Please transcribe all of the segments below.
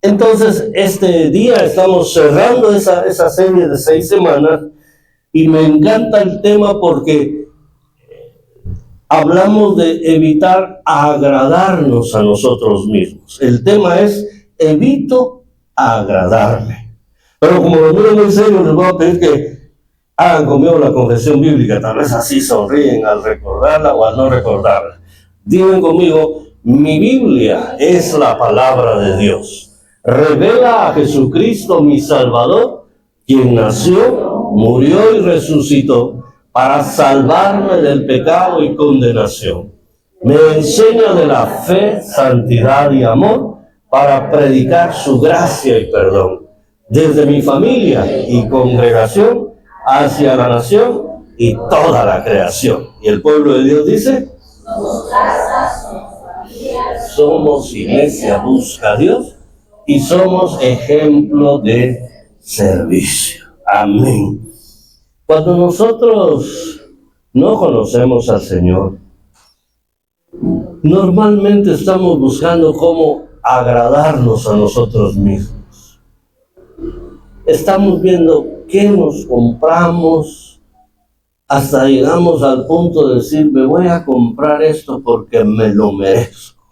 Entonces, este día estamos cerrando esa serie de 6 semanas y me encanta el tema porque hablamos de evitar agradarnos a nosotros mismos. El tema es, evito agradarme. Pero como lo miro muy serio, les voy a pedir que hagan conmigo la confesión bíblica. Tal vez así sonríen al recordarla o al no recordarla. Digan conmigo, mi Biblia es la palabra de Dios. Revela a Jesucristo mi Salvador, quien nació, murió y resucitó para salvarme del pecado y condenación. Me enseña de la fe, santidad y amor para predicar su gracia y perdón, desde mi familia y congregación hacia la nación y toda la creación. Y el pueblo de Dios dice, somos iglesia, busca a Dios y somos ejemplo de servicio. Amén. Cuando nosotros no conocemos al Señor, normalmente estamos buscando cómo agradarnos a nosotros mismos. Estamos viendo qué nos compramos, hasta llegamos al punto de decir, me voy a comprar esto porque me lo merezco,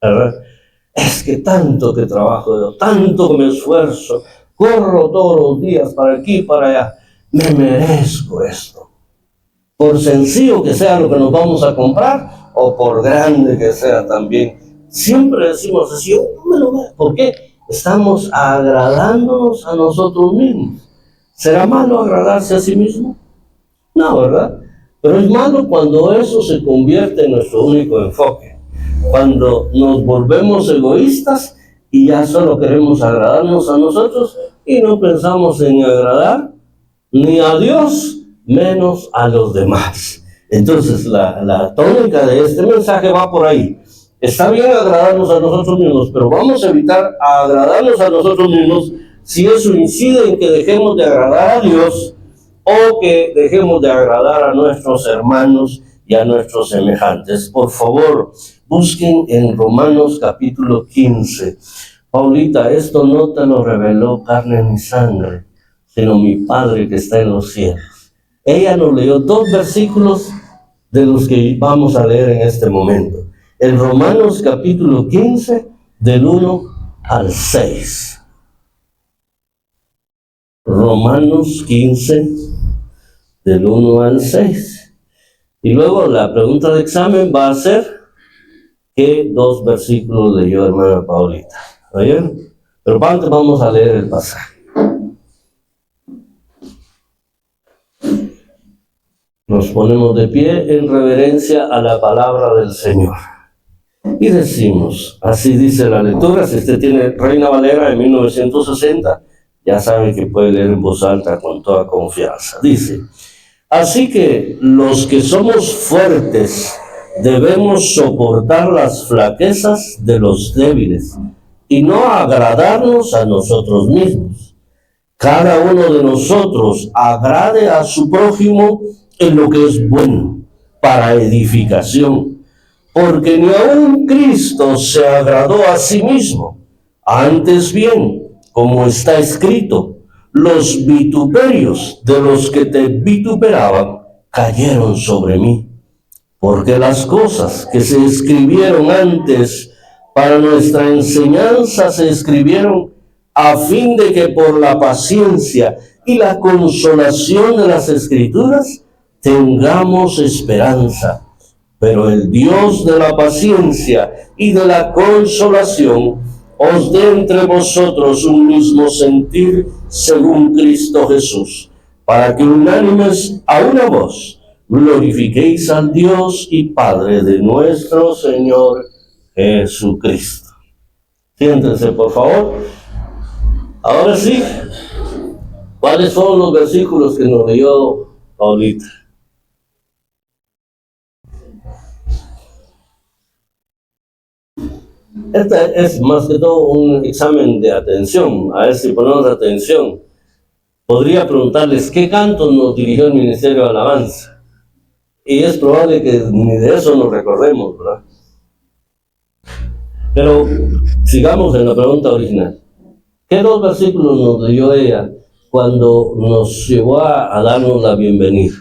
¿verdad? Es que tanto que trabajo yo, tanto que me esfuerzo, corro todos los días para aquí y para allá, me merezco esto. Por sencillo que sea lo que nos vamos a comprar, o por grande que sea también, siempre decimos así, yo no me lo merezco. ¿Por qué? Estamos agradándonos a nosotros mismos. ¿Será malo agradarse a sí mismo? No, ¿verdad? Pero es malo cuando eso se convierte en nuestro único enfoque. Cuando nos volvemos egoístas y ya solo queremos agradarnos a nosotros y no pensamos en agradar ni a Dios, menos a los demás. Entonces, la tónica de este mensaje va por ahí. Está bien agradarnos a nosotros mismos, pero vamos a evitar agradarnos a nosotros mismos si eso incide en que dejemos de agradar a Dios o que dejemos de agradar a nuestros hermanos y a nuestros semejantes. Por favor, busquen en Romanos capítulo 15. Paulita, esto no te lo reveló carne ni sangre, sino mi Padre que está en los cielos. Ella nos leyó 2 versículos de los que vamos a leer en este momento. En Romanos capítulo 15, del 1 al 6. Romanos 15, del 1 al 6. Y luego la pregunta de examen va a ser, ¿qué 2 versículos leyó hermana Paulita? ¿Oyeron? Pero antes vamos a leer el pasaje. Nos ponemos de pie en reverencia a la palabra del Señor. Y decimos, así dice la lectura, si usted tiene Reina Valera de 1960, ya sabe que puede leer en voz alta con toda confianza. Dice, así que los que somos fuertes debemos soportar las flaquezas de los débiles y no agradarnos a nosotros mismos. Cada uno de nosotros agrade a su prójimo en lo que es bueno, para edificación, porque ni aun Cristo se agradó a sí mismo. Antes bien, como está escrito, los vituperios de los que te vituperaban cayeron sobre mí, porque las cosas que se escribieron antes para nuestra enseñanza se escribieron a fin de que por la paciencia y la consolación de las Escrituras tengamos esperanza. Pero el Dios de la paciencia y de la consolación os dé entre vosotros un mismo sentir según Cristo Jesús, para que unánimes a una voz glorifiquéis al Dios y Padre de nuestro Señor Jesucristo. Siéntense, por favor. Ahora sí, ¿cuáles fueron los versículos que nos leyó Paulita? Este es más que todo un examen de atención, a ver si ponemos atención. Podría preguntarles qué cantos nos dirigió el Ministerio de Alabanza. Y es probable que ni de eso nos recordemos, ¿verdad? Pero sigamos en la pregunta original. ¿Qué dos versículos nos leyó ella cuando nos llevó a darnos la bienvenida?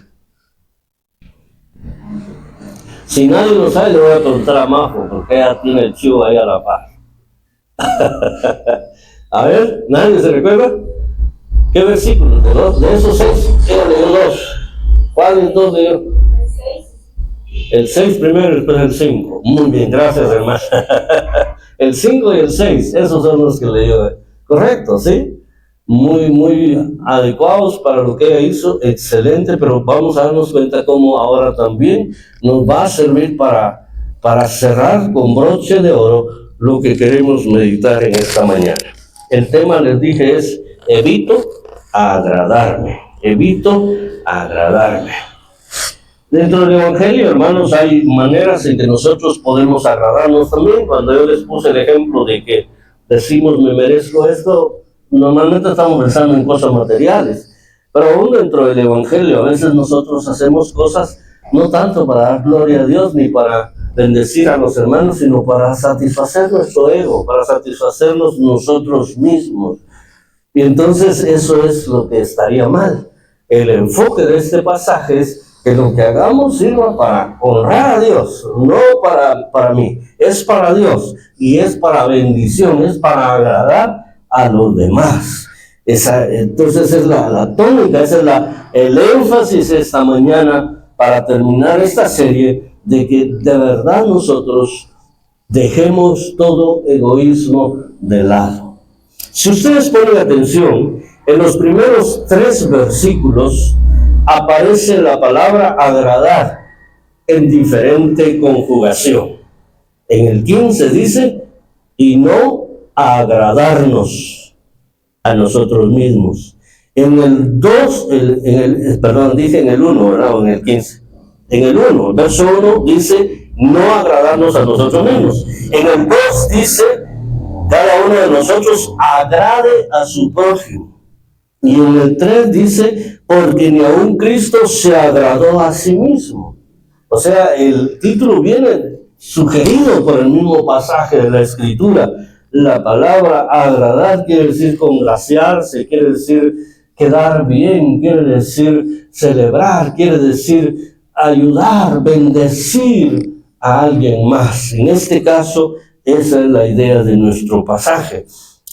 Si nadie lo sabe, le voy a preguntar a Majo, porque ella tiene el chivo ahí a la par. A ver, ¿nadie se recuerda? ¿Qué versículos? De esos 6, ella leyó 2. ¿Cuáles 2 leyó? El 6 primero y después el 5. Muy bien, gracias, hermano. El 5 y el 6, esos son los que leyó. Correcto, ¿sí? Muy adecuados para lo que ella hizo, excelente, pero vamos a darnos cuenta cómo ahora también nos va a servir para cerrar con broche de oro lo que queremos meditar en esta mañana. El tema, les dije, es evito agradarme. Dentro del Evangelio, hermanos, hay maneras en que nosotros podemos agradarnos también. Cuando yo les puse el ejemplo de que decimos me merezco esto, normalmente estamos pensando en cosas materiales, pero aún dentro del Evangelio a veces nosotros hacemos cosas no tanto para dar gloria a Dios ni para bendecir a los hermanos, sino para satisfacer nuestro ego, para satisfacernos nosotros mismos. Y entonces eso es lo que estaría mal. El enfoque de este pasaje es que lo que hagamos sirva para honrar a Dios, no para mí, es para Dios y es para bendición, es para agradar a los demás. Entonces es la tónica, ese es el énfasis esta mañana para terminar esta serie, de que de verdad nosotros dejemos todo egoísmo de lado. Si ustedes ponen atención, en los primeros 3 versículos aparece la palabra agradar en diferente conjugación. En el 15 dice, y no agradarnos a nosotros mismos. En el 2, dice en el 1, ¿verdad? O en el 15. En el 1, verso 1 dice, no agradarnos a nosotros mismos. En el 2 dice, cada uno de nosotros agrade a su prójimo. Y en el 3 dice, porque ni aun Cristo se agradó a sí mismo. O sea, el título viene sugerido por el mismo pasaje de la Escritura. La palabra agradar quiere decir congraciarse, quiere decir quedar bien, quiere decir celebrar, quiere decir ayudar, bendecir a alguien más. En este caso, esa es la idea de nuestro pasaje.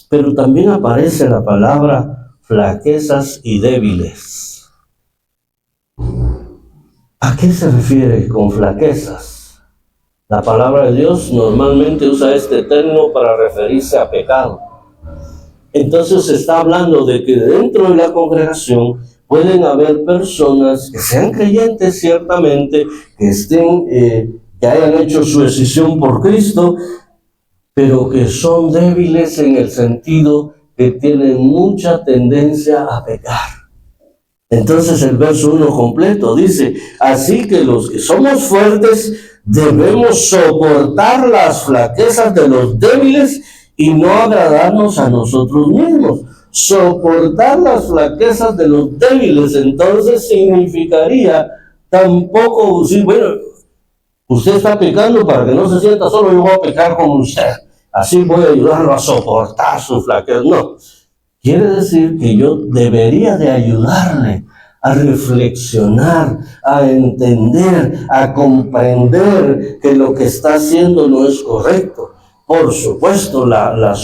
Pero también aparece la palabra flaquezas y débiles. ¿A qué se refiere con flaquezas? La palabra de Dios normalmente usa este término para referirse a pecado. Entonces se está hablando de que dentro de la congregación pueden haber personas que sean creyentes ciertamente, que hayan hecho su decisión por Cristo, pero que son débiles en el sentido que tienen mucha tendencia a pecar. Entonces el verso 1 completo dice, así que los que somos fuertes debemos soportar las flaquezas de los débiles y no agradarnos a nosotros mismos. Soportar las flaquezas de los débiles, entonces significaría tampoco decir, bueno, usted está pecando para que no se sienta solo, yo voy a pecar con usted. Así voy a ayudarlo a soportar sus flaquezas. No, quiere decir que yo debería de ayudarle a reflexionar, a entender, a comprender que lo que está haciendo no es correcto. Por supuesto, la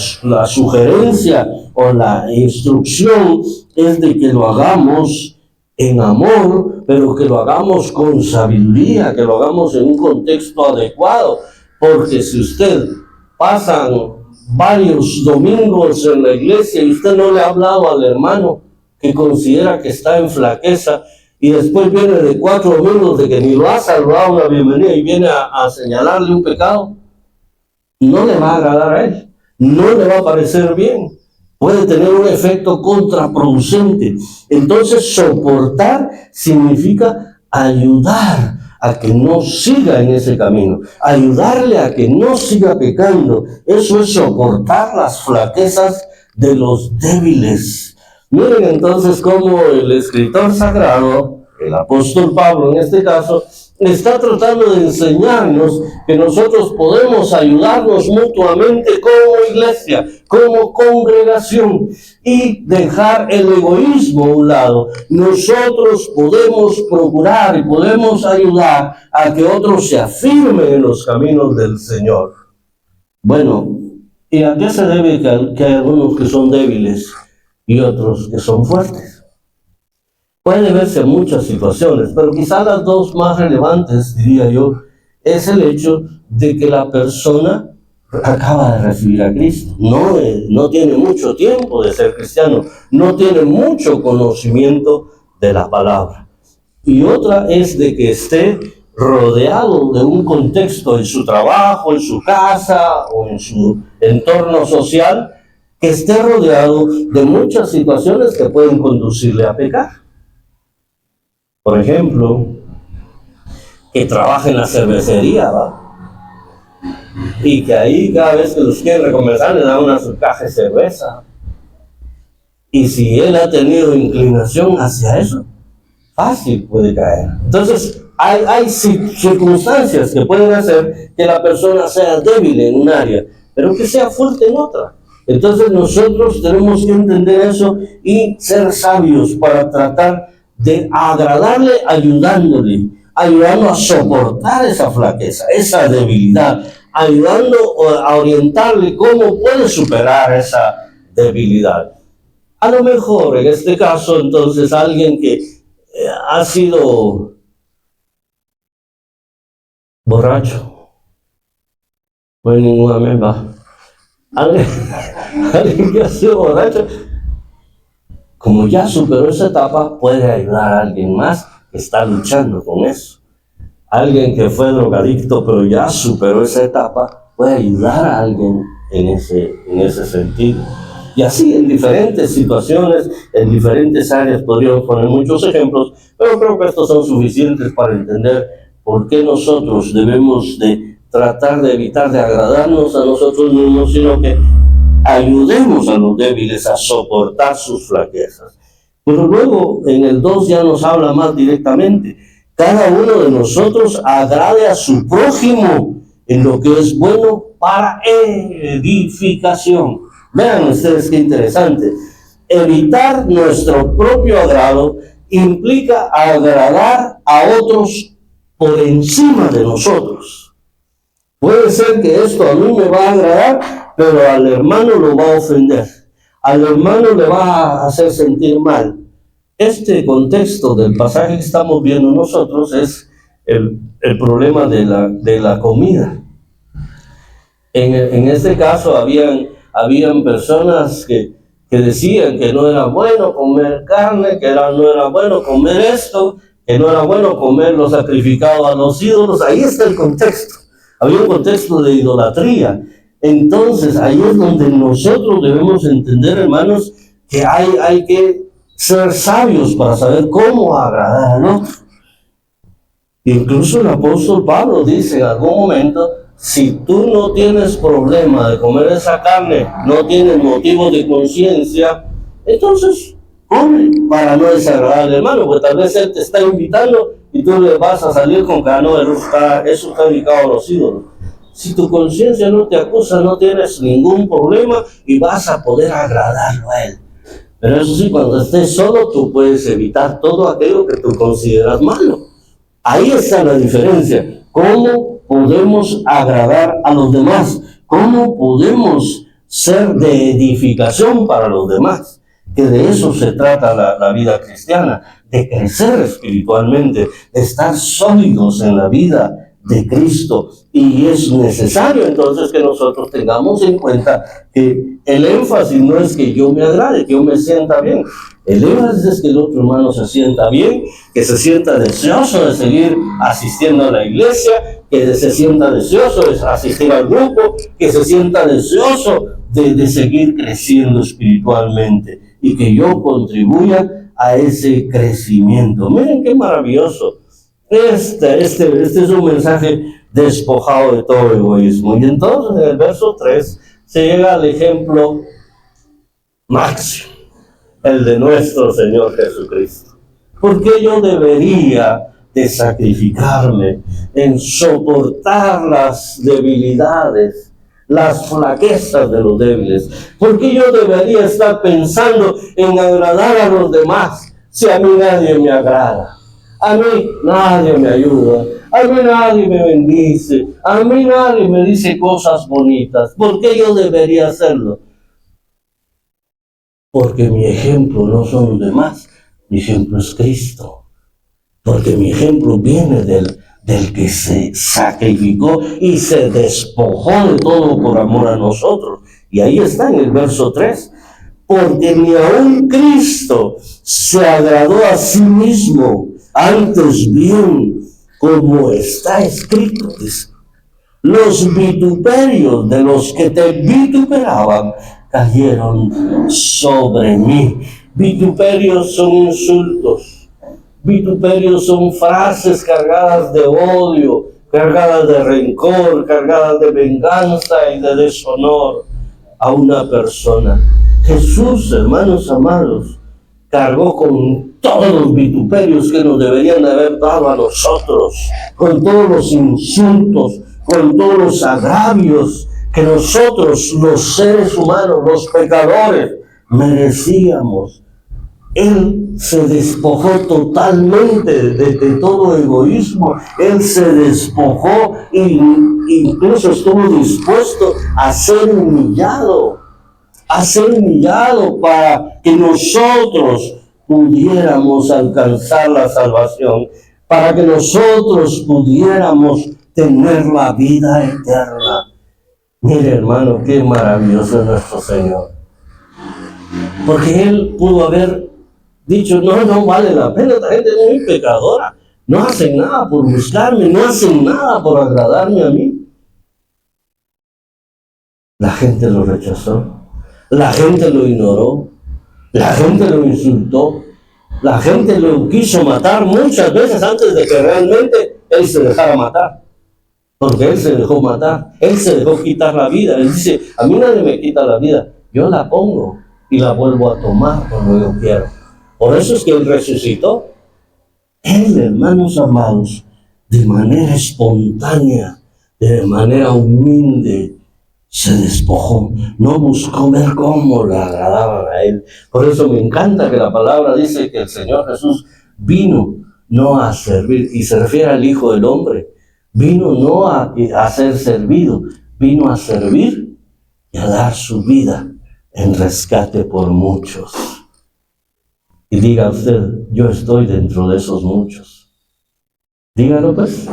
sugerencia o la instrucción es de que lo hagamos en amor, pero que lo hagamos con sabiduría, que lo hagamos en un contexto adecuado, porque si usted pasan varios domingos en la iglesia y usted no le ha hablado al hermano que considera que está en flaqueza, y después viene de 4 domingos de que ni lo ha saludado una bienvenida y viene a señalarle un pecado, no le va a agradar a él, no le va a parecer bien, puede tener un efecto contraproducente. Entonces soportar significa ayudar a que no siga en ese camino, ayudarle a que no siga pecando. Eso es soportar las flaquezas de los débiles. Miren entonces cómo el escritor sagrado, el apóstol Pablo en este caso, está tratando de enseñarnos que nosotros podemos ayudarnos mutuamente como iglesia, como congregación, y dejar el egoísmo a un lado. Nosotros podemos procurar y podemos ayudar a que otros se afirmen en los caminos del Señor. Bueno, ¿y a qué se debe que hay algunos que son débiles y otros que son fuertes? Puede verse en muchas situaciones, pero quizás las dos más relevantes, diría yo, es el hecho de que la persona acaba de recibir a Cristo. No tiene mucho tiempo de ser cristiano, no tiene mucho conocimiento de la palabra. Y otra es de que esté rodeado de un contexto en su trabajo, en su casa o en su entorno social, que esté rodeado de muchas situaciones que pueden conducirle a pecar. Por ejemplo, que trabaje en la cervecería, ¿va? Y que ahí cada vez que los quieren recomendar le dan una caja de cerveza. Y si él ha tenido inclinación hacia eso, fácil puede caer. Entonces, hay circunstancias que pueden hacer que la persona sea débil en un área, pero que sea fuerte en otra. Entonces nosotros tenemos que entender eso y ser sabios para tratar de agradarle, ayudando a soportar esa flaqueza, esa debilidad, ayudando a orientarle cómo puede superar esa debilidad. A lo mejor en este caso entonces alguien que ha sido borracho, pues ningún amén va. Alguien que ha sido borracho, como ya superó esa etapa, puede ayudar a alguien más que está luchando con eso. Alguien que fue drogadicto pero ya superó esa etapa, puede ayudar a alguien en ese sentido. Y así en diferentes situaciones, en diferentes áreas, podríamos poner muchos ejemplos, pero creo que estos son suficientes para entender por qué nosotros debemos de tratar de evitar de agradarnos a nosotros mismos, sino que ayudemos a los débiles a soportar sus flaquezas. Pero luego en el 2 ya nos habla más directamente. Cada uno de nosotros agrade a su prójimo en lo que es bueno para edificación. Vean ustedes qué interesante. Evitar nuestro propio agrado implica agradar a otros por encima de nosotros. Puede ser que esto a mí me va a agradar, pero al hermano lo va a ofender. Al hermano le va a hacer sentir mal. Este contexto del pasaje que estamos viendo nosotros es el problema de la comida. En este caso habían personas que decían que no era bueno comer carne, que no era bueno comer esto, que no era bueno comer lo sacrificado a los ídolos. Ahí está el contexto. Había un contexto de idolatría. Entonces, ahí es donde nosotros debemos entender, hermanos, que hay que ser sabios para saber cómo agradar al otro. Incluso el apóstol Pablo dice en algún momento, si tú no tienes problema de comer esa carne, no tienes motivo de conciencia, entonces come para no desagradar al hermano, porque tal vez él te está invitando y tú le vas a salir con que no, eso está dedicado a los ídolos. Si tu conciencia no te acusa, no tienes ningún problema y vas a poder agradarlo a él. Pero eso sí, cuando estés solo, tú puedes evitar todo aquello que tú consideras malo. Ahí está la diferencia. ¿Cómo podemos agradar a los demás? ¿Cómo podemos ser de edificación para los demás? Que de eso se trata la vida cristiana, de crecer espiritualmente, de estar sólidos en la vida de Cristo. Y es necesario entonces que nosotros tengamos en cuenta que el énfasis no es que yo me agrade, que yo me sienta bien. El énfasis es que el otro hermano se sienta bien, que se sienta deseoso de seguir asistiendo a la iglesia, que se sienta deseoso de asistir al grupo, que se sienta deseoso de seguir creciendo espiritualmente y que yo contribuya a ese crecimiento. Miren qué maravilloso. Este es un mensaje despojado de todo egoísmo. Y entonces en el verso 3 se llega al ejemplo máximo, el de nuestro Señor Jesucristo. ¿Por qué yo debería de sacrificarme, en soportar las debilidades, las flaquezas de los débiles. Porque yo debería estar pensando en agradar a los demás si a mí nadie me agrada? A mí nadie me ayuda, a mí nadie me bendice, a mí nadie me dice cosas bonitas. ¿Por qué yo debería hacerlo? Porque mi ejemplo no son los demás, mi ejemplo es Cristo. Porque mi ejemplo viene del que se sacrificó y se despojó de todo por amor a nosotros. Y ahí está en el verso 3. Porque ni aun Cristo se agradó a sí mismo, antes bien, como está escrito, dice, los vituperios de los que te vituperaban cayeron sobre mí. Vituperios son insultos, vituperios son frases cargadas de odio, cargadas de rencor, cargadas de venganza y de deshonor a una persona. Jesús, hermanos amados, cargó con todos los vituperios que nos deberían de haber dado a nosotros, con todos los insultos, con todos los agravios que nosotros, los seres humanos, los pecadores, merecíamos. Él se despojó totalmente de todo egoísmo. Él se despojó e incluso estuvo dispuesto a ser humillado para que nosotros pudiéramos alcanzar la salvación, para que nosotros pudiéramos tener la vida eterna. Mire, hermano, qué maravilloso es nuestro Señor. Porque Él pudo haber dicho, no vale la pena, esta gente es muy pecadora, no hacen nada por buscarme, no hacen nada por agradarme a mí. La gente lo rechazó, la gente lo ignoró, la gente lo insultó, la gente lo quiso matar muchas veces antes de que realmente Él se dejara matar. Porque Él se dejó matar, Él se dejó quitar la vida. Él dice, a mí nadie me quita la vida, yo la pongo y la vuelvo a tomar cuando yo quiero. Por eso es que Él resucitó. Él, hermanos amados, de manera espontánea, de manera humilde, se despojó, no buscó ver cómo le agradaban a Él. Por eso me encanta que la palabra dice que el Señor Jesús vino no a servir, y se refiere al Hijo del Hombre, vino no a ser servido, vino a servir y a dar su vida en rescate por muchos. Y diga usted, yo estoy dentro de esos muchos. Dígalo pues,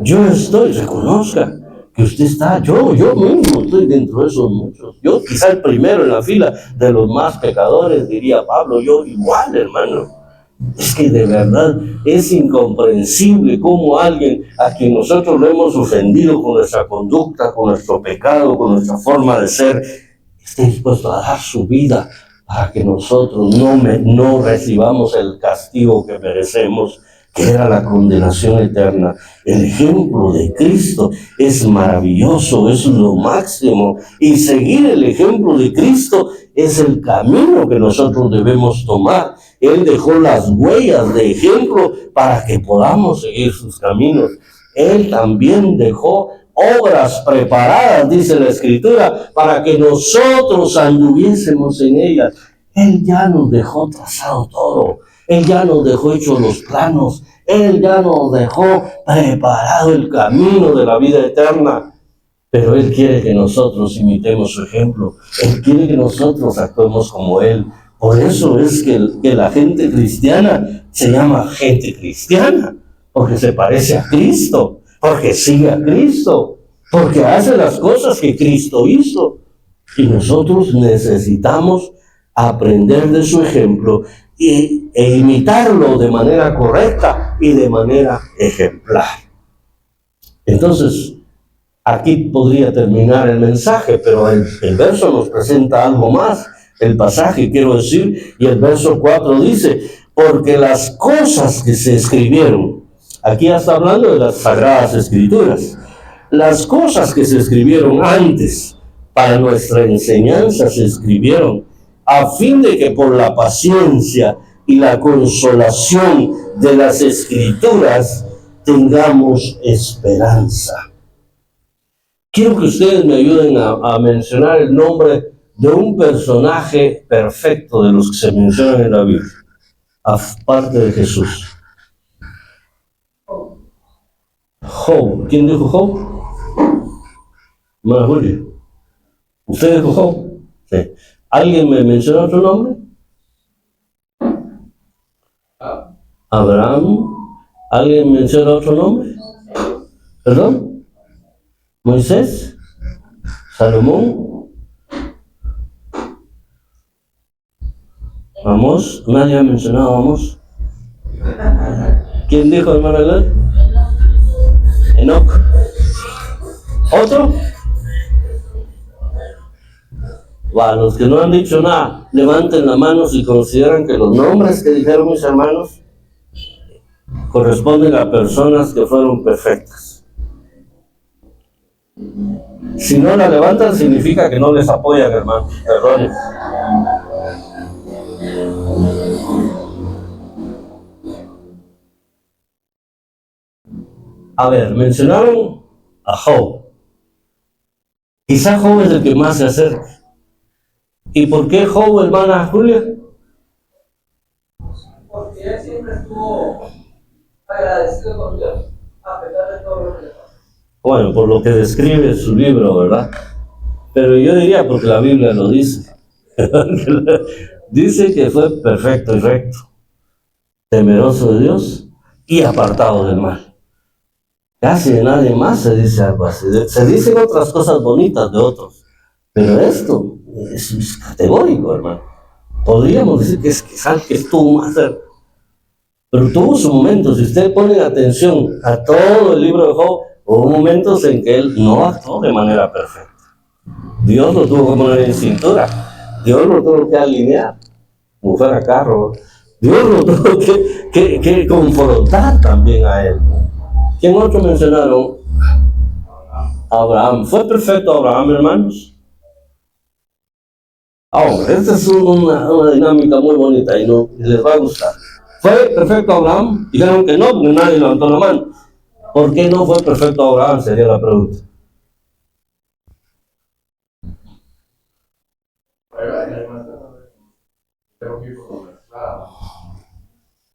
yo estoy, reconozca que usted está, yo mismo estoy dentro de esos muchos. Yo quizá el primero en la fila de los más pecadores, diría Pablo, yo igual, hermano. Es que de verdad es incomprensible cómo alguien a quien nosotros lo hemos ofendido con nuestra conducta, con nuestro pecado, con nuestra forma de ser, esté dispuesto a dar su vida para que nosotros no recibamos el castigo que merecemos, que era la condenación eterna. El ejemplo de Cristo es maravilloso, es lo máximo, y seguir el ejemplo de Cristo es el camino que nosotros debemos tomar. Él dejó las huellas de ejemplo para que podamos seguir sus caminos. Él también dejó obras preparadas, dice la Escritura, para que nosotros anduviésemos en ellas. Él ya nos dejó trazado todo. Él ya nos dejó hechos los planos. Él ya nos dejó preparado el camino de la vida eterna. Pero Él quiere que nosotros imitemos su ejemplo. Él quiere que nosotros actuemos como Él. Por eso es que la gente cristiana se llama gente cristiana. Porque se parece a Cristo. Porque sigue a Cristo. Porque hace las cosas que Cristo hizo. Y nosotros necesitamos aprender de su ejemplo e imitarlo de manera correcta y de manera ejemplar. Entonces, aquí podría terminar el mensaje, pero el verso nos presenta algo más. El pasaje, quiero decir, y el verso 4 dice, porque las cosas que se escribieron, aquí está hablando de las Sagradas Escrituras, las cosas que se escribieron antes para nuestra enseñanza se escribieron a fin de que por la paciencia y la consolación de las Escrituras, tengamos esperanza. Quiero que ustedes me ayuden a mencionar el nombre de un personaje perfecto de los que se mencionan en la Biblia, aparte de Jesús. Job. ¿Quién dijo Job? Hermana Julia. ¿Usted dijo Job? Sí. ¿Alguien me menciona otro nombre? Abraham. ¿Alguien menciona otro nombre? ¿Perdón? ¿Moisés? ¿Salomón? ¿Amós? ¿Nadie ha mencionado a Amós? ¿Quién dijo, hermana Glenn? Enoc. ¿Otro? Los que no han dicho nada, levanten la mano si consideran que los nombres que dijeron mis hermanos corresponden a personas que fueron perfectas. Si no la levantan, significa que no les apoyan, hermano. Perdón. A ver, mencionaron a Job. Quizá Job es el que más se acerca. ¿Y por qué Job, hermana Julia? Porque él siempre estuvo agradecido con Dios, a pesar de todo lo que le pasó. Bueno, por lo que describe su libro, ¿verdad? Pero yo diría porque la Biblia lo dice. Dice que fue perfecto y recto, temeroso de Dios y apartado del mal. Casi de nadie más se dice algo así. Se dicen otras cosas bonitas de otros, pero esto es categórico, hermano. Podríamos decir que es algo que estuvo más cerca. Pero tuvo su momento. Si ustedes ponen atención a todo el libro de Job, hubo momentos en que él no actuó de manera perfecta. Dios lo tuvo que poner en cintura. Dios lo tuvo que alinear, como fuera carro. Dios lo tuvo que confrontar también a él. ¿Quién otro mencionaron? Abraham. ¿Fue perfecto Abraham, hermanos? Ahora, esta es una dinámica muy bonita y les va a gustar. ¿Fue perfecto Abraham? Dijeron que no, porque nadie levantó la mano. ¿Por qué no fue perfecto Abraham? Sería la pregunta.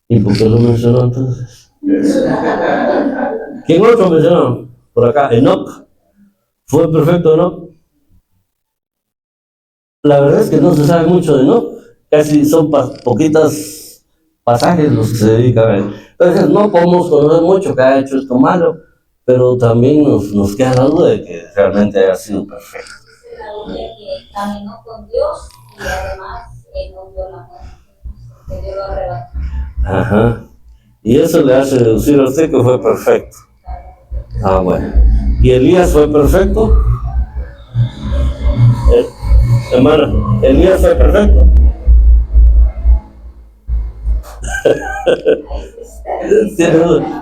¿Y por qué lo mencionó entonces? ¿Quién otro mencionó? Por acá, Enoc. ¿Fue perfecto Enoc? La verdad es que no se sabe mucho de Enoc. Casi son poquitas pasajes los que se dedican a él. Entonces no podemos conocer mucho que ha hecho esto malo, pero también nos queda la duda de que realmente haya sido perfecto. La Biblia que caminó con Dios y además no vio la muerte, que Dios lo arrebató. Ajá. Y eso le hace deducir a usted que fue perfecto. Ah, bueno. ¿Y Elías fue perfecto? Hermana, ¿Elías fue perfecto?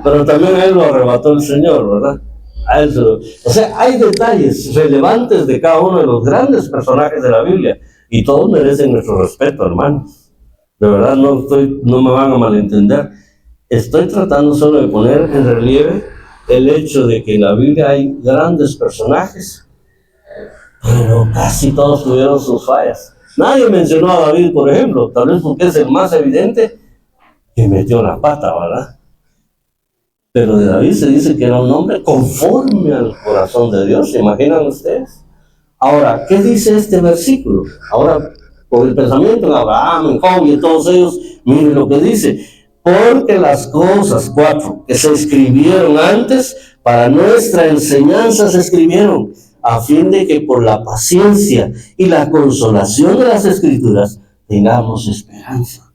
Pero también a él lo arrebató el Señor, ¿verdad? O sea, hay detalles relevantes de cada uno de los grandes personajes de la Biblia y todos merecen nuestro respeto, hermanos. De verdad, no me van a malentender. Estoy tratando solo de poner en relieve el hecho de que en la Biblia hay grandes personajes, pero casi todos tuvieron sus fallas. Nadie mencionó a David, por ejemplo, tal vez porque es el más evidente que metió la pata, ¿verdad? Pero de David se dice que era un hombre conforme al corazón de Dios, ¿se imaginan ustedes? Ahora, ¿qué dice este versículo? Ahora, con el pensamiento en Abraham, en Job y en todos ellos, miren lo que dice. Porque las cosas, 4, que se escribieron antes, para nuestra enseñanza se escribieron, a fin de que por la paciencia y la consolación de las Escrituras tengamos esperanza.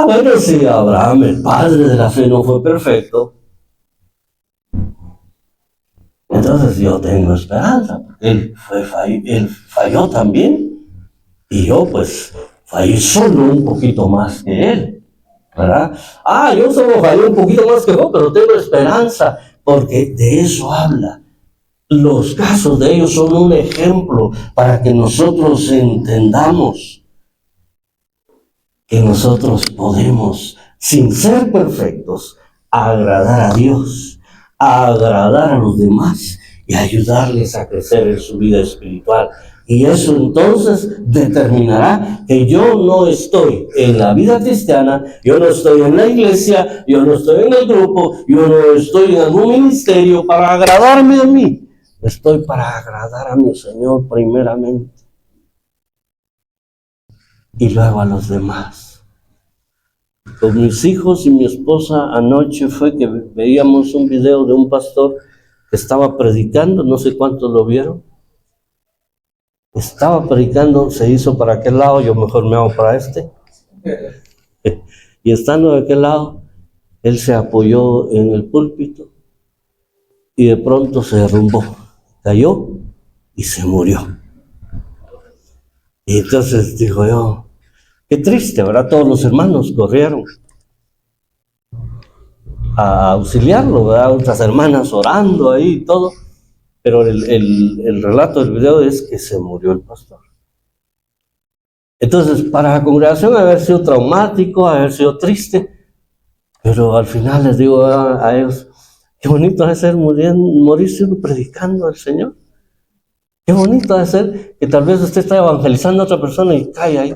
Bueno, si Abraham, el padre de la fe, no fue perfecto, entonces yo tengo esperanza, porque él falló también, y yo pues fallé solo un poquito más que él, ¿verdad? Yo solo fallé un poquito más que vos, pero tengo esperanza, porque de eso habla. Los casos de ellos son un ejemplo para que nosotros entendamos que nosotros podemos, sin ser perfectos, agradar a Dios, agradar a los demás y ayudarles a crecer en su vida espiritual. Y eso entonces determinará que yo no estoy en la vida cristiana, yo no estoy en la iglesia, yo no estoy en el grupo, yo no estoy en algún ministerio para agradarme a mí. Estoy para agradar a mi Señor primeramente y luego a los demás. Con mis hijos y mi esposa anoche fue que veíamos un video de un pastor que estaba predicando, no sé cuántos lo vieron. Estaba predicando, se hizo para aquel lado, yo mejor me hago para este. Y estando de aquel lado, él se apoyó en el púlpito y de pronto se derrumbó, cayó y se murió. Y entonces digo yo, qué triste, ¿verdad? Todos los hermanos corrieron a auxiliarlo, ¿verdad? Otras hermanas orando ahí y todo. Pero el relato del video es que se murió el pastor. Entonces, para la congregación haber sido traumático, haber sido triste, pero al final les digo a ellos, qué bonito es ser morirse predicando al Señor. Qué bonito es ser que tal vez usted está evangelizando a otra persona y cae ahí.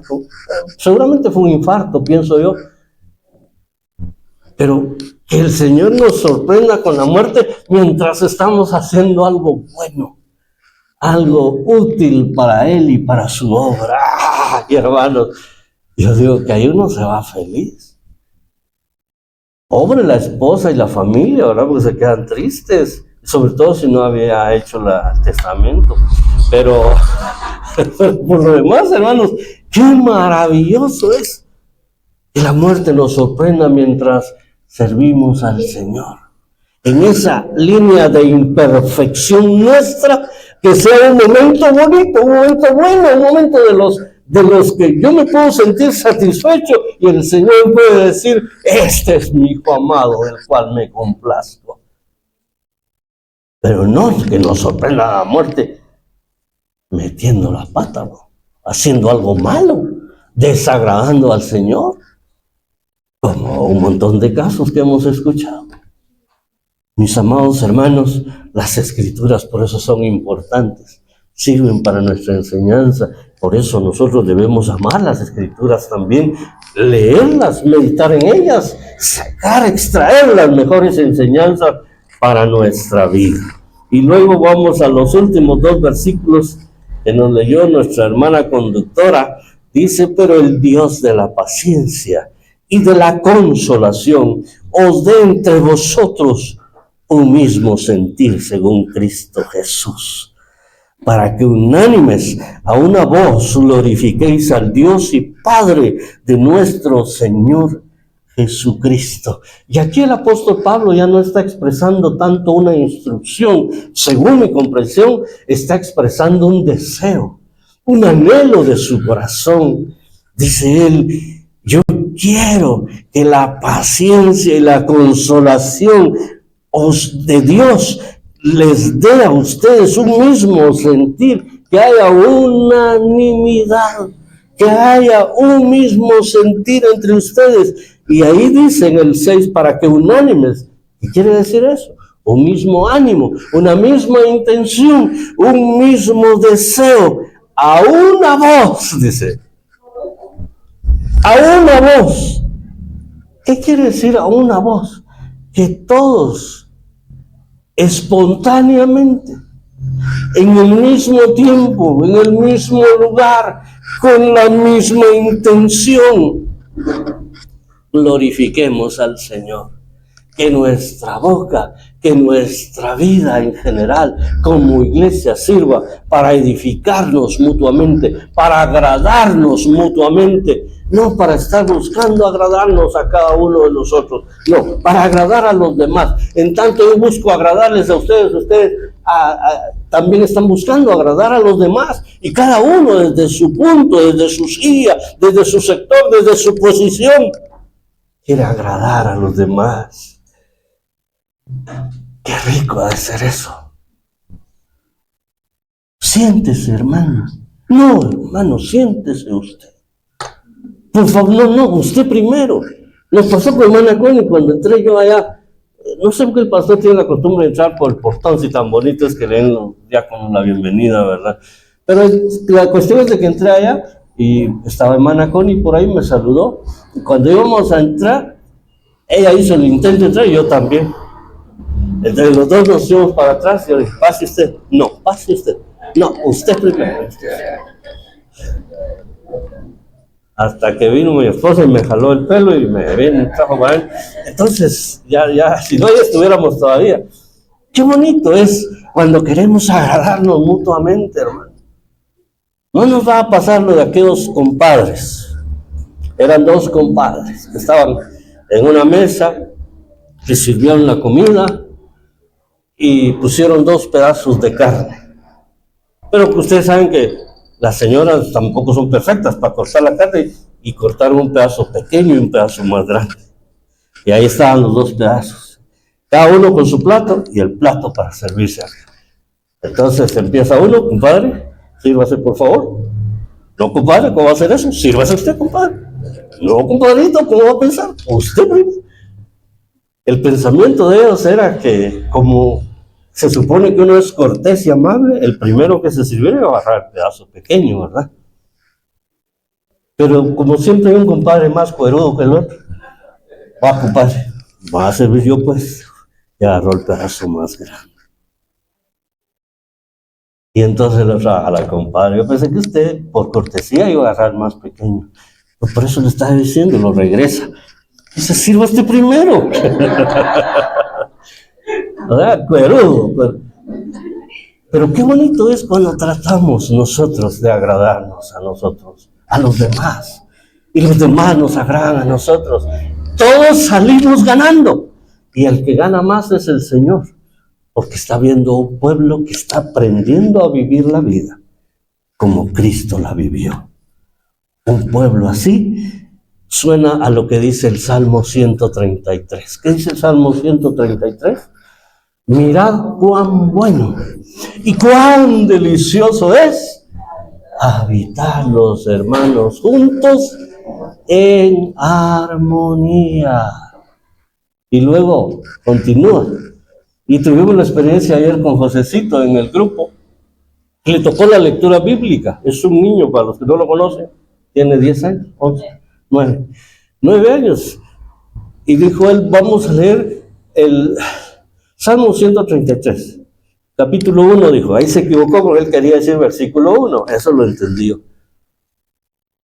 Seguramente fue un infarto, pienso yo. Pero que el Señor nos sorprenda con la muerte mientras estamos haciendo algo bueno, algo útil para Él y para su obra. ¡Ah! Y hermanos, yo digo que ahí uno se va feliz. Pobre la esposa y la familia, ¿verdad? Porque se quedan tristes, sobre todo si no había hecho el testamento. Pero por lo demás, hermanos, qué maravilloso es que la muerte nos sorprenda mientras servimos al Señor. En esa línea de imperfección nuestra, que sea un momento bonito, un momento bueno, un momento de los que yo me puedo sentir satisfecho y el Señor puede decir, este es mi Hijo amado, del cual me complazco. Pero no que nos sorprenda la muerte metiendo la pata, ¿no? Haciendo algo malo, desagradando al Señor. Como un montón de casos que hemos escuchado. Mis amados hermanos, las Escrituras por eso son importantes, sirven para nuestra enseñanza, por eso nosotros debemos amar las Escrituras también, leerlas, meditar en ellas, sacar, extraer las mejores enseñanzas para nuestra vida. Y luego vamos a los últimos 2 versículos que nos leyó nuestra hermana conductora. Dice, pero el Dios de la paciencia y de la consolación os dé entre vosotros un mismo sentir según Cristo Jesús, para que unánimes a una voz glorifiquéis al Dios y Padre de nuestro Señor Jesucristo. Y aquí el apóstol Pablo ya no está expresando tanto una instrucción, según mi comprensión, está expresando un deseo, un anhelo de su corazón. Dice él, yo quiero que la paciencia y la consolación de Dios les dé a ustedes un mismo sentir, que haya unanimidad, que haya un mismo sentir entre ustedes. Y ahí dice en el 6, para que unánimes. ¿Qué quiere decir eso? Un mismo ánimo, una misma intención, un mismo deseo, a una voz, dice. A una voz. ¿Qué quiere decir a una voz? Que todos, espontáneamente, en el mismo tiempo, en el mismo lugar, con la misma intención, glorifiquemos al Señor. Que nuestra boca, que nuestra vida en general como iglesia sirva para edificarnos mutuamente, para agradarnos mutuamente, no para estar buscando agradarnos a cada uno de nosotros, no, para agradar a los demás. En tanto yo busco agradarles a ustedes, también están buscando agradar a los demás, y cada uno desde su punto, desde su silla, desde su sector, desde su posición, quiere agradar a los demás. Qué rico ha de ser eso. Siéntese, hermano. No, hermano, siéntese usted. Por favor, no, usted primero. Nos pasó con hermana Connie cuando entré yo allá. No sé por qué el pastor tiene la costumbre de entrar por el portón, si tan bonito es que leen los diáconos la bienvenida, ¿verdad? Pero la cuestión es de que entré allá y estaba hermana Connie por ahí, me saludó. Y cuando íbamos a entrar, ella hizo el intento de entrar y yo también. Entonces los dos nos fuimos para atrás y yo dije, pase usted. No, pase usted. No, usted primero. Hasta que vino mi esposa y me jaló el pelo y me trajo para él. Entonces, ya, si no, ya estuviéramos todavía. Qué bonito es cuando queremos agradarnos mutuamente, hermano. No nos va a pasar lo de aquellos compadres. Eran dos compadres que estaban en una mesa, que sirvieron la comida y pusieron 2 pedazos de carne. Pero que ustedes saben que las señoras tampoco son perfectas para cortar la carne y cortaron un pedazo pequeño y un pedazo más grande. Y ahí estaban los 2 pedazos. Cada uno con su plato y el plato para servirse. Entonces empieza uno, compadre, sírvase por favor. No, compadre, ¿cómo va a hacer eso? Sírvase usted, compadre. No, compadrito, ¿cómo va a pensar? Usted primero. El pensamiento de ellos era que como se supone que uno es cortés y amable, el primero que se sirviera iba a agarrar el pedazo pequeño, ¿verdad? Pero como siempre hay un compadre más cuerudo que el otro, va, compadre, va a servir yo pues, y agarró el pedazo más grande. Y entonces le a la compadre, yo pensé que usted por cortesía iba a agarrar el más pequeño. Pues por eso le estaba diciendo, lo regresa. Dice, sirva usted primero. ¿Verdad? Cuerudo. Pero qué bonito es cuando tratamos nosotros de agradarnos a nosotros, a los demás. Y los demás nos agradan a nosotros. Todos salimos ganando. Y el que gana más es el Señor. Porque está viendo un pueblo que está aprendiendo a vivir la vida como Cristo la vivió. Un pueblo así suena a lo que dice el Salmo 133. ¿Qué dice el Salmo 133? Mirad cuán bueno y cuán delicioso es habitar los hermanos juntos en armonía. Y luego continúa. Y tuvimos la experiencia ayer con Josecito en el grupo. Le tocó la lectura bíblica. Es un niño, para los que no lo conocen. Tiene 10 años, 11, 9 años. Y dijo él, vamos a leer el Salmo 133. Capítulo 1, dijo. Ahí se equivocó porque él quería decir versículo 1. Eso lo entendió.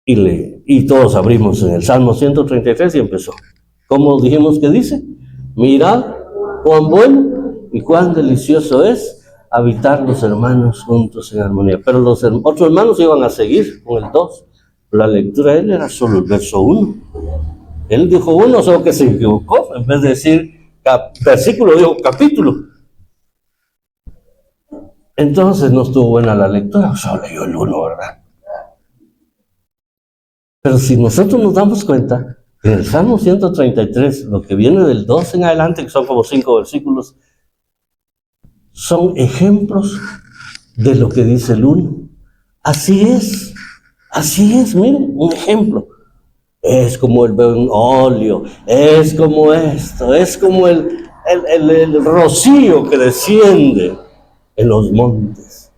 Y todos abrimos en el Salmo 133 y empezó. ¿Cómo dijimos que dice? Mirad cuán bueno y cuán delicioso es habitar los hermanos juntos en armonía. Pero los otros hermanos iban a seguir con el 2. La lectura de él era solo el verso 1. Él dijo 1, solo que se equivocó. En vez de decir versículo, dijo capítulo. Entonces no estuvo buena la lectura, solo leyó el 1, ¿verdad? Pero si nosotros nos damos cuenta, en el Salmo 133, lo que viene del 2 en adelante, que son como 5 versículos, son ejemplos de lo que dice el 1. Así es, miren, un ejemplo. Es como el óleo, es como esto, es como el rocío que desciende en los montes.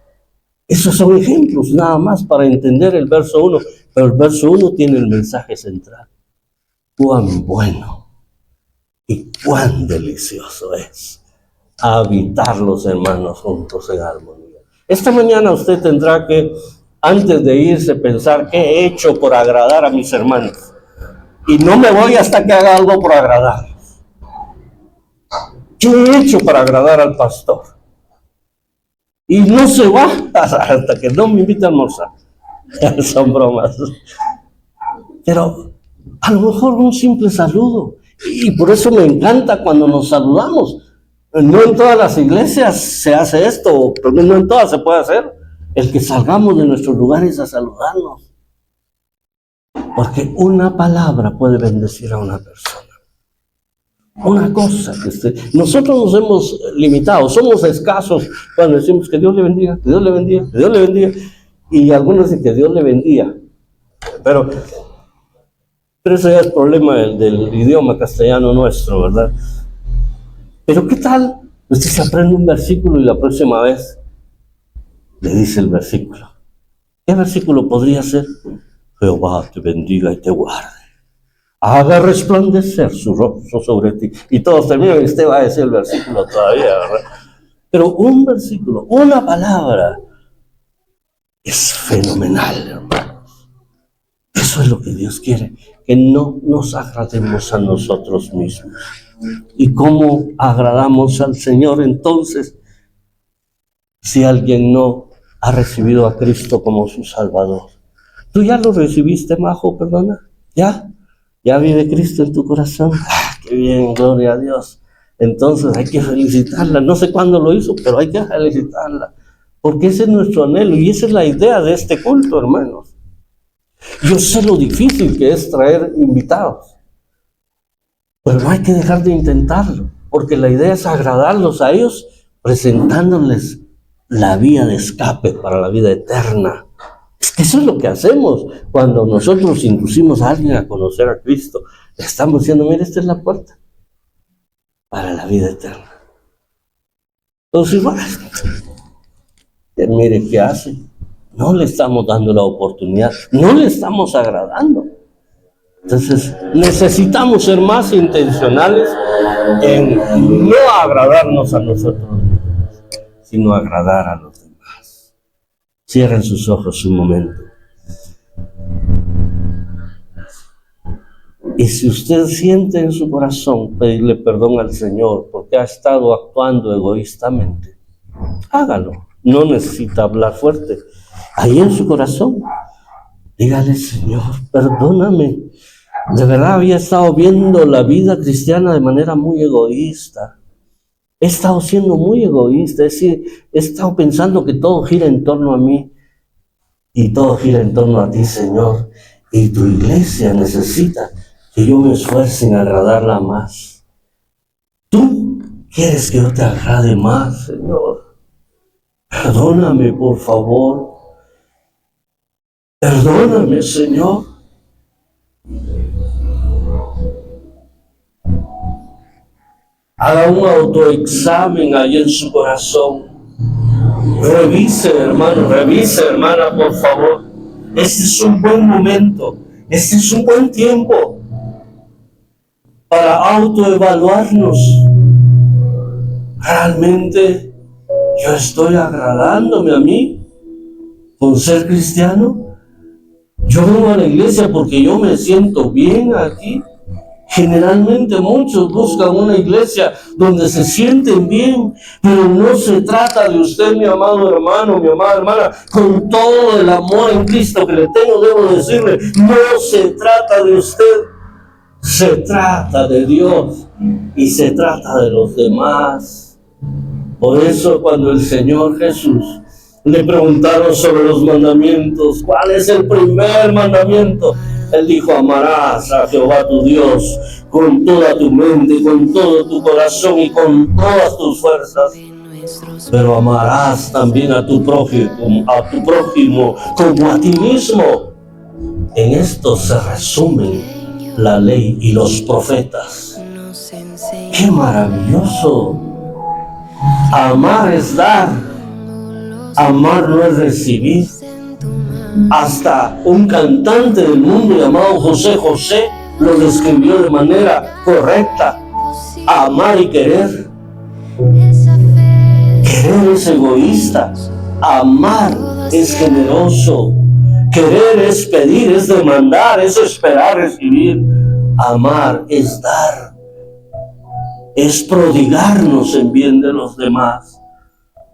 Esos son ejemplos nada más para entender el verso 1, pero el verso 1 tiene el mensaje central. Cuán bueno y cuán delicioso es habitar los hermanos juntos en armonía. Esta mañana usted tendrá que, antes de irse, pensar qué he hecho por agradar a mis hermanos. Y no me voy hasta que haga algo por agradarlos. ¿Qué he hecho para agradar al pastor? Y no se va hasta que no me invite a almorzar. Son bromas. Pero a lo mejor un simple saludo. Y por eso me encanta cuando nos saludamos. No en todas las iglesias se hace esto, pero no en todas se puede hacer. El que salgamos de nuestros lugares a saludarnos. Porque una palabra puede bendecir a una persona. Una cosa que nosotros nos hemos limitado, somos escasos cuando decimos que Dios le bendiga, que Dios le bendiga, que Dios le bendiga. Y algunos dicen que Dios le bendiga. Pero Pero eso ya es problema del idioma castellano nuestro, ¿verdad? Pero ¿qué tal? Usted se aprende un versículo y la próxima vez le dice el versículo. ¿Qué versículo podría ser? Jehová te bendiga y te guarde. Haga resplandecer su rostro sobre ti. Y todos terminan y usted va a decir el versículo todavía, ¿verdad? Pero un versículo, una palabra, es fenomenal, hermanos. Eso es lo que Dios quiere, que no nos agrademos a nosotros mismos. ¿Y cómo agradamos al Señor entonces? Si alguien no ha recibido a Cristo como su Salvador. ¿Tú ya lo recibiste, Majo, perdona? ¿Ya? ¿Ya vive Cristo en tu corazón? ¡Ah, qué bien, gloria a Dios! Entonces hay que felicitarla. No sé cuándo lo hizo, pero hay que felicitarla. Porque ese es nuestro anhelo y esa es la idea de este culto, hermanos. Yo sé lo difícil que es traer invitados. Pero no hay que dejar de intentarlo, porque la idea es agradarlos a ellos, presentándoles la vía de escape para la vida eterna. Es que eso es lo que hacemos cuando nosotros inducimos a alguien a conocer a Cristo. Le estamos diciendo, mire, esta es la puerta para la vida eterna. Entonces, bueno, mire qué hace. No le estamos dando la oportunidad, no le estamos agradando. Entonces, necesitamos ser más intencionales en no agradarnos a nosotros mismos, sino agradar a los demás. Cierren sus ojos un momento. Y si usted siente en su corazón pedirle perdón al Señor porque ha estado actuando egoístamente, hágalo. No necesita hablar fuerte. Ahí en su corazón, dígale, Señor, perdóname. De verdad había estado viendo la vida cristiana de manera muy egoísta. He estado siendo muy egoísta, es decir, he estado pensando que todo gira en torno a mí y todo gira en torno a ti, Señor. Y tu iglesia necesita que yo me esfuerce en agradarla más. Tú quieres que yo te agrade más, Señor. Perdóname, por favor. Perdóname, Señor. Haga un autoexamen ahí en su corazón. Revise, hermano, revise, hermana, por favor. Este es un buen momento. Este es un buen tiempo para autoevaluarnos. ¿Realmente yo estoy agradándome a mí con ser cristiano? Yo vengo a la iglesia porque yo me siento bien aquí. Generalmente muchos buscan una iglesia donde se sienten bien, pero no se trata de usted, mi amado hermano, mi amada hermana. Con todo el amor en Cristo que le tengo, debo decirle, no se trata de usted, se trata de Dios y se trata de los demás. Por eso cuando el Señor Jesús le preguntaron sobre los mandamientos, ¿cuál es el primer mandamiento? Él dijo, amarás a Jehová tu Dios con toda tu mente, con todo tu corazón y con todas tus fuerzas. Pero amarás también a tu prójimo como a ti mismo. En esto se resumen la ley y los profetas. ¡Qué maravilloso! Amar es dar, amar no es recibir. Hasta un cantante del mundo llamado José José lo describió de manera correcta. Amar y querer. Querer es egoísta. Amar es generoso. Querer es pedir, es demandar, es esperar recibir. Amar es dar. Es prodigarnos en bien de los demás.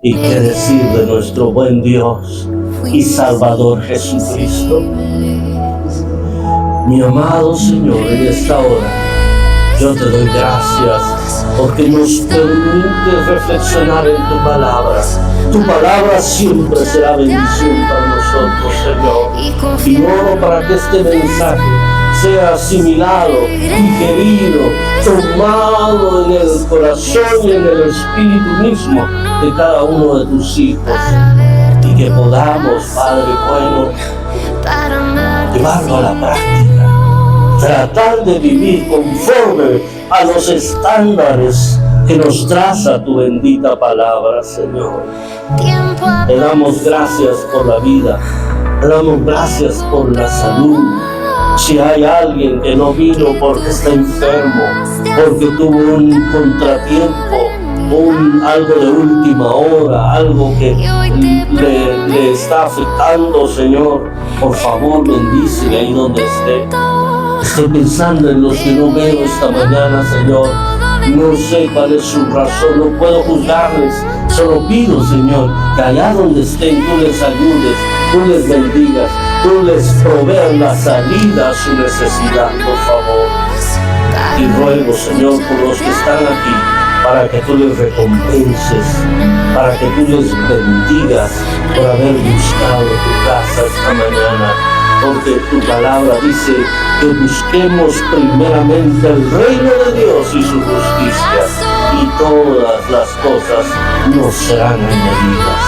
¿Y qué decir de nuestro buen Dios y Salvador Jesucristo? Mi amado Señor, en esta hora, yo te doy gracias porque nos permites reflexionar en tu palabra. Tu palabra siempre será bendición para nosotros, Señor. Y oro para que este mensaje sea asimilado, digerido, tomado en el corazón y en el espíritu mismo de cada uno de tus hijos. Y que podamos, Padre bueno, llevarlo a la práctica. tratar de vivir conforme a los estándares que nos traza tu bendita palabra, Señor. Te damos gracias por la vida, te damos gracias por la salud. Si hay alguien que no vino porque está enfermo, porque tuvo un contratiempo, algo de última hora, algo que le está afectando, Señor, por favor bendícele ahí donde esté. Estoy pensando en los que no veo esta mañana, Señor. No sé cuál es su razón, no puedo juzgarles. Solo pido, Señor, que allá donde estén tú les ayudes, tú les bendigas, tú les proveas la salida a su necesidad, por favor. Y ruego, Señor, por los que están aquí, para que tú les recompenses, para que tú les bendigas por haber buscado tu casa esta mañana, porque tu palabra dice que busquemos primeramente el reino de Dios y su justicia, y todas las cosas nos serán añadidas.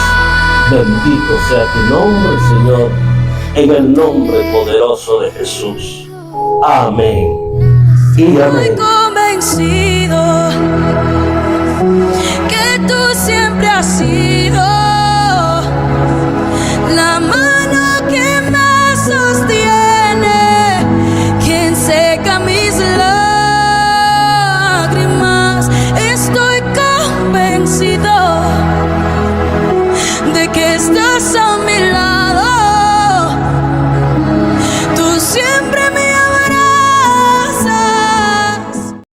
Bendito sea tu nombre, Señor, en el nombre poderoso de Jesús. Amén y amén. Convencido que tú siempre has sido